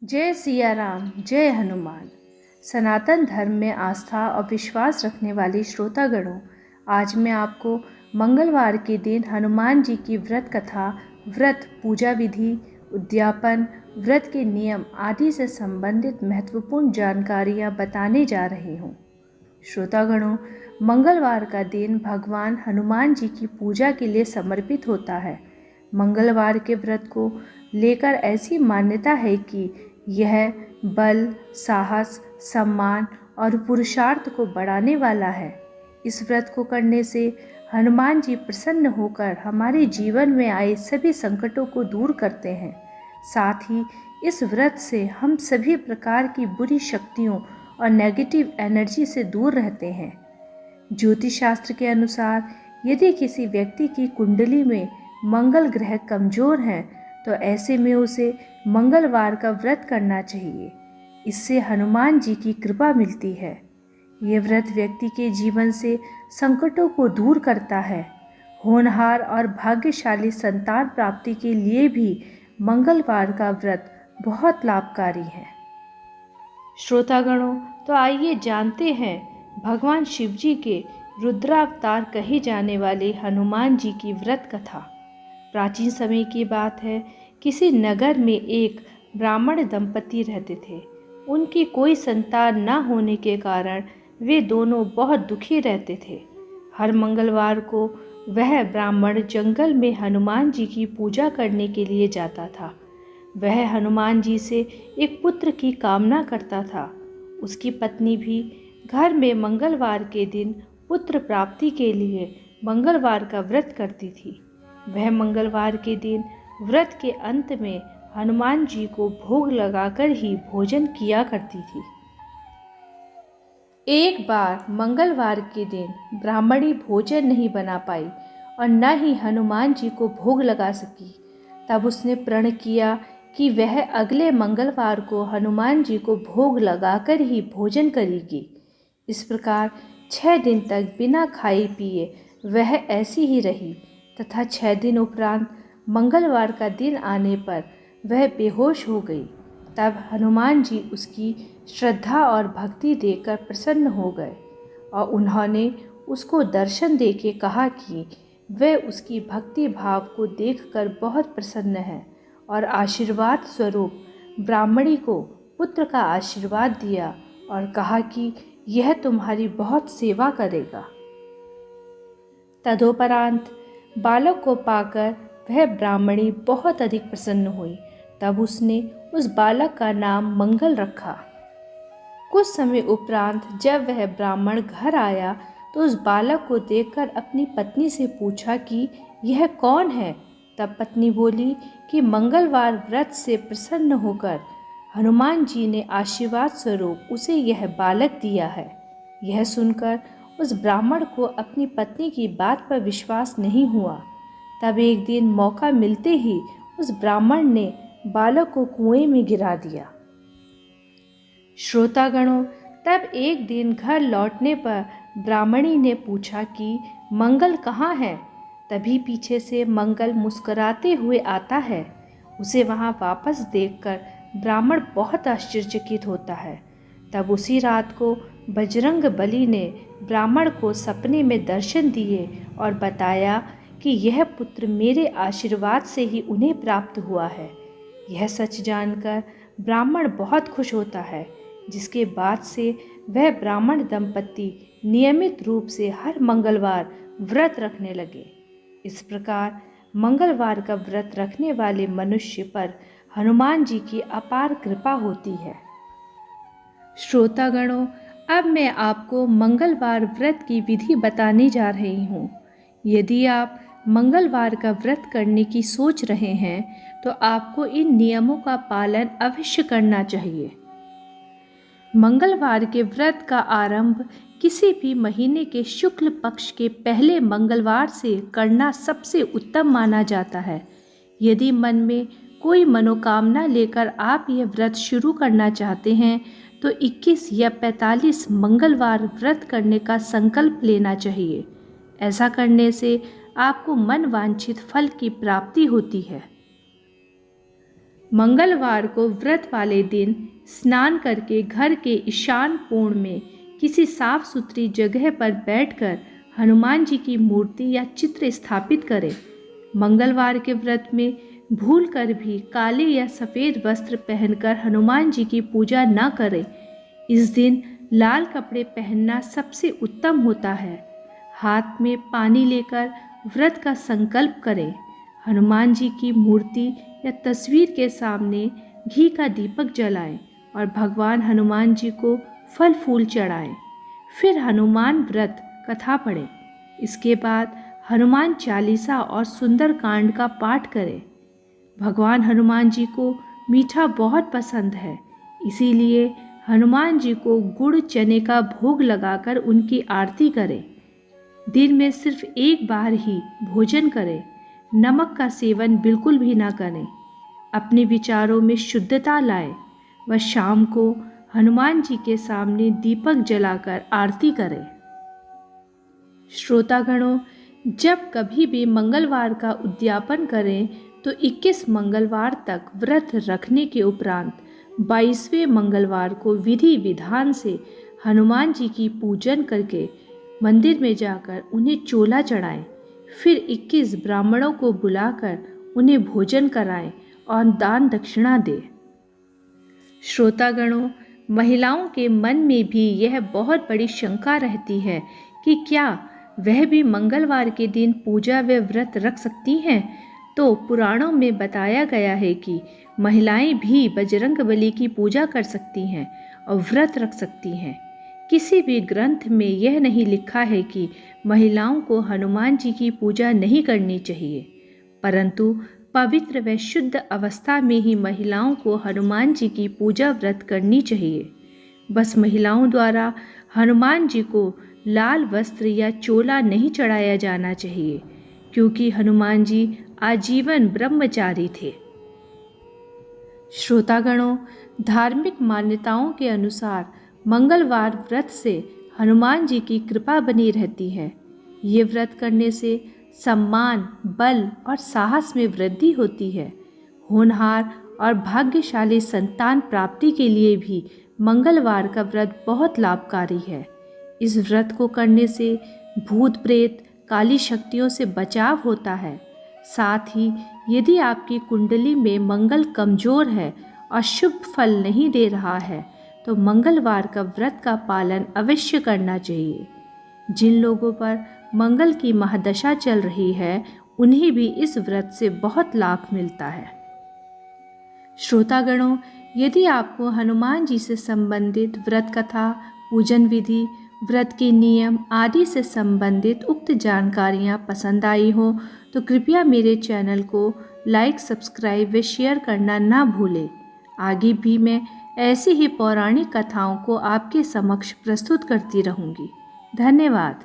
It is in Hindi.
जय सिया राम, जय हनुमान। सनातन धर्म में आस्था और विश्वास रखने वाले श्रोतागणों, आज मैं आपको मंगलवार के दिन हनुमान जी की व्रत कथा, व्रत पूजा विधि, उद्यापन, व्रत के नियम आदि से संबंधित महत्वपूर्ण जानकारियाँ बताने जा रही हूँ। श्रोतागणों, मंगलवार का दिन भगवान हनुमान जी की पूजा के लिए समर्पित होता है। मंगलवार के व्रत को लेकर ऐसी मान्यता है कि यह बल, साहस, सम्मान और पुरुषार्थ को बढ़ाने वाला है। इस व्रत को करने से हनुमान जी प्रसन्न होकर हमारे जीवन में आए सभी संकटों को दूर करते हैं। साथ ही इस व्रत से हम सभी प्रकार की बुरी शक्तियों और नेगेटिव एनर्जी से दूर रहते हैं। ज्योतिष शास्त्र के अनुसार यदि किसी व्यक्ति की कुंडली में मंगल ग्रह कमजोर है तो ऐसे में उसे मंगलवार का व्रत करना चाहिए। इससे हनुमान जी की कृपा मिलती है। ये व्रत व्यक्ति के जीवन से संकटों को दूर करता है। होनहार और भाग्यशाली संतान प्राप्ति के लिए भी मंगलवार का व्रत बहुत लाभकारी है। श्रोतागणों, तो आइए जानते हैं भगवान शिव जी के रुद्रावतार कहे जाने वाले हनुमान जी की व्रत कथा। प्राचीन समय की बात है, किसी नगर में एक ब्राह्मण दंपति रहते थे। उनकी कोई संतान न होने के कारण वे दोनों बहुत दुखी रहते थे। हर मंगलवार को वह ब्राह्मण जंगल में हनुमान जी की पूजा करने के लिए जाता था। वह हनुमान जी से एक पुत्र की कामना करता था। उसकी पत्नी भी घर में मंगलवार के दिन पुत्र प्राप्ति के लिए मंगलवार का व्रत करती थी। वह मंगलवार के दिन व्रत के अंत में हनुमान जी को भोग लगाकर ही भोजन किया करती थी। एक बार मंगलवार के दिन ब्राह्मणी भोजन नहीं बना पाई और न ही हनुमान जी को भोग लगा सकी। तब उसने प्रण किया कि वह अगले मंगलवार को हनुमान जी को भोग लगाकर ही भोजन करेगी। इस प्रकार 6 दिन तक बिना खाए पिए वह ऐसी ही रही तथा 6 दिन उपरांत मंगलवार का दिन आने पर वह बेहोश हो गई। तब हनुमान जी उसकी श्रद्धा और भक्ति देखकर प्रसन्न हो गए और उन्होंने उसको दर्शन देके कहा कि वह उसकी भक्ति भाव को देखकर बहुत प्रसन्न है और आशीर्वाद स्वरूप ब्राह्मणी को पुत्र का आशीर्वाद दिया और कहा कि यह तुम्हारी बहुत सेवा करेगा। तदोपरांत बालक को पाकर वह ब्राह्मणी बहुत अधिक प्रसन्न हुई। तब उसने उस बालक का नाम मंगल रखा। कुछ समय उपरांत जब वह ब्राह्मण घर आया तो उस बालक को देखकर अपनी पत्नी से पूछा कि यह कौन है। तब पत्नी बोली कि मंगलवार व्रत से प्रसन्न होकर हनुमान जी ने आशीर्वाद स्वरूप उसे यह बालक दिया है। यह सुनकर उस ब्राह्मण को अपनी पत्नी की बात पर विश्वास नहीं हुआ। तब एक दिन मौका मिलते ही उस ब्राह्मण ने बालक को कुएं में गिरा दिया। श्रोतागणों, तब एक दिन घर लौटने पर ब्राह्मणी ने पूछा कि मंगल कहाँ है। तभी पीछे से मंगल मुस्कुराते हुए आता है। उसे वहाँ वापस देखकर ब्राह्मण बहुत आश्चर्यचकित होता है। तब उसी रात को बजरंग बली ने ब्राह्मण को सपने में दर्शन दिए और बताया कि यह पुत्र मेरे आशीर्वाद से ही उन्हें प्राप्त हुआ है। यह सच जानकर ब्राह्मण बहुत खुश होता है, जिसके बाद से वह ब्राह्मण दंपति नियमित रूप से हर मंगलवार व्रत रखने लगे। इस प्रकार मंगलवार का व्रत रखने वाले मनुष्य पर हनुमान जी की अपार कृपा होती है। श्रोतागणों, अब मैं आपको मंगलवार व्रत की विधि बताने जा रही हूँ। यदि आप मंगलवार का व्रत करने की सोच रहे हैं तो आपको इन नियमों का पालन अवश्य करना चाहिए। मंगलवार के व्रत का आरंभ किसी भी महीने के शुक्ल पक्ष के पहले मंगलवार से करना सबसे उत्तम माना जाता है। यदि मन में कोई मनोकामना लेकर आप यह व्रत शुरू करना चाहते हैं तो 21 या 45 मंगलवार व्रत करने का संकल्प लेना चाहिए। ऐसा करने से आपको मन वांछित फल की प्राप्ति होती है। मंगलवार को व्रत वाले दिन स्नान करके घर के ईशान कोण में किसी साफ सुथरी जगह पर बैठकर हनुमान जी की मूर्ति या चित्र स्थापित करें। मंगलवार के व्रत में भूलकर भी काले या सफ़ेद वस्त्र पहनकर हनुमान जी की पूजा न करें। इस दिन लाल कपड़े पहनना सबसे उत्तम होता है। हाथ में पानी लेकर व्रत का संकल्प करें। हनुमान जी की मूर्ति या तस्वीर के सामने घी का दीपक जलाएं और भगवान हनुमान जी को फल फूल चढ़ाएं। फिर हनुमान व्रत कथा पढ़ें। इसके बाद हनुमान चालीसा और सुंदर कांड का पाठ करें। भगवान हनुमान जी को मीठा बहुत पसंद है, इसीलिए हनुमान जी को गुड़ चने का भोग लगाकर उनकी आरती करें। दिन में सिर्फ एक बार ही भोजन करें। नमक का सेवन बिल्कुल भी ना करें। अपने विचारों में शुद्धता लाएं व शाम को हनुमान जी के सामने दीपक जलाकर आरती करें। श्रोतागणों, जब कभी भी मंगलवार का उद्यापन करें तो 21 मंगलवार तक व्रत रखने के उपरांत 22वें मंगलवार को विधि विधान से हनुमान जी की पूजन करके मंदिर में जाकर उन्हें चोला चढ़ाएं। फिर 21 ब्राह्मणों को बुलाकर उन्हें भोजन कराएं और दान दक्षिणा दें। श्रोतागणों, महिलाओं के मन में भी यह बहुत बड़ी शंका रहती है कि क्या वह भी मंगलवार के दिन पूजा व व्रत रख सकती हैं। तो पुराणों में बताया गया है कि महिलाएं भी बजरंगबली की पूजा कर सकती हैं और व्रत रख सकती हैं। किसी भी ग्रंथ में यह नहीं लिखा है कि महिलाओं को हनुमान जी की पूजा नहीं करनी चाहिए, परंतु पवित्र व शुद्ध अवस्था में ही महिलाओं को हनुमान जी की पूजा व्रत करनी चाहिए। बस महिलाओं द्वारा हनुमान जी को लाल वस्त्र या चोला नहीं चढ़ाया जाना चाहिए, क्योंकि हनुमान जी आजीवन ब्रह्मचारी थे। श्रोतागणों, धार्मिक मान्यताओं के अनुसार मंगलवार व्रत से हनुमान जी की कृपा बनी रहती है। ये व्रत करने से सम्मान, बल और साहस में वृद्धि होती है। होनहार और भाग्यशाली संतान प्राप्ति के लिए भी मंगलवार का व्रत बहुत लाभकारी है। इस व्रत को करने से भूत प्रेत, काली शक्तियों से बचाव होता है। साथ ही यदि आपकी कुंडली में मंगल कमजोर है और शुभ फल नहीं दे रहा है तो मंगलवार का व्रत का पालन अवश्य करना चाहिए। जिन लोगों पर मंगल की महादशा चल रही है उन्हें भी इस व्रत से बहुत लाभ मिलता है। श्रोतागणों, यदि आपको हनुमान जी से संबंधित व्रत कथा, पूजन विधि, व्रत के नियम आदि से संबंधित उक्त जानकारियाँ पसंद आई हो तो कृपया मेरे चैनल को लाइक, सब्सक्राइब व शेयर करना ना भूलें। आगे भी मैं ऐसी ही पौराणिक कथाओं को आपके समक्ष प्रस्तुत करती रहूँगी। धन्यवाद।